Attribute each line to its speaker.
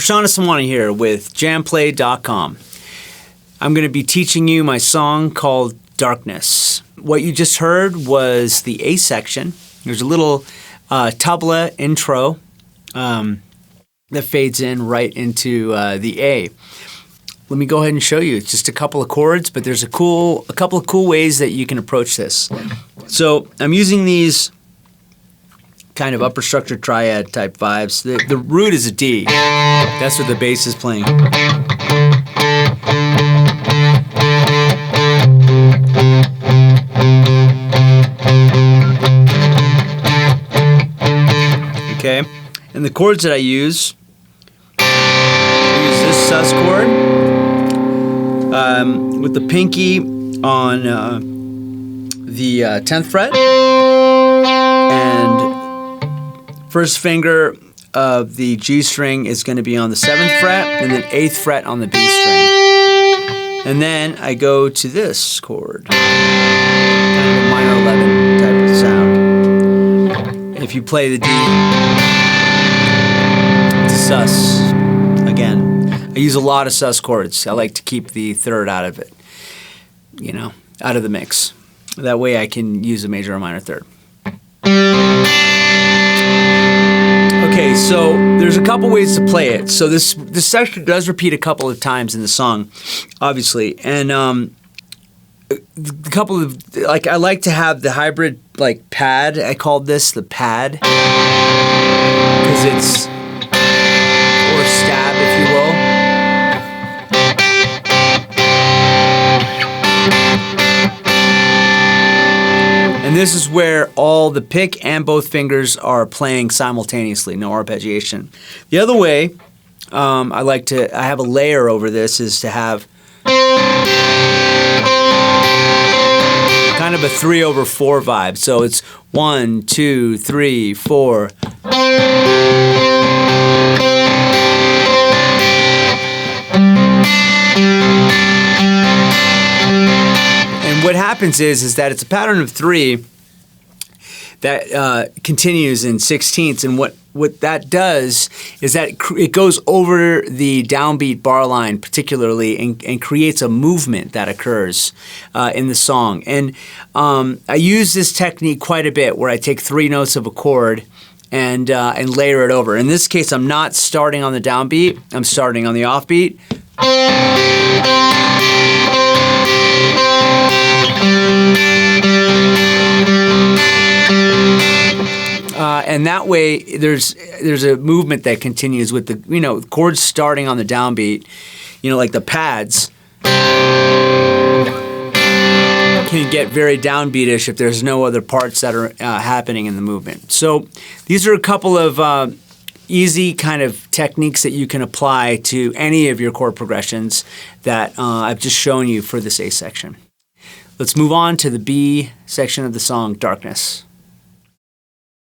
Speaker 1: Prashant Aswani here with JamPlay.com. I'm going to be teaching you my song called Darkness. What you just heard was the A section. There's a little tabla intro that fades in right into the A. Let me go ahead and show you. It's just a couple of chords, but there's a couple of cool ways that you can approach this. So I'm using these kind of upper structure triad type vibes. The root is a D. That's where the bass is playing. Okay, and the chords that I use this sus chord with the pinky on the 10th fret, and first finger of the G string is going to be on the 7th fret, and then 8th fret on the B string. And then I go to this chord, kind of a minor 11 type of sound. If you play the D, it's a sus. Again, I use a lot of sus chords. I like to keep the third out of it, you know, out of the mix. That way I can use a major or minor third. Okay, so there's a couple ways to play it. So this section does repeat a couple of times in the song, obviously, and a couple of, like, I like to have the hybrid, like, pad. I called this the pad because it's, or stab, if you will. And this is where all the pick and both fingers are playing simultaneously, no arpeggiation. The other way I have a layer over this, is to have kind of a 3/4 vibe. So it's 1, 2, 3, 4. What happens is that it's a pattern of 3 that continues in 16ths, and what that does is that it goes over the downbeat bar line particularly, and creates a movement that occurs in the song. And I use this technique quite a bit, where I take 3 notes of a chord and layer it over. In this case, I'm not starting on the downbeat, I'm starting on the offbeat. And that way, there's a movement that continues with the, you know, chords starting on the downbeat, you know, like the pads can get very downbeatish if there's no other parts that are happening in the movement. So these are a couple of easy kind of techniques that you can apply to any of your chord progressions that I've just shown you for this A section. Let's move on to the B section of the song, Darkness.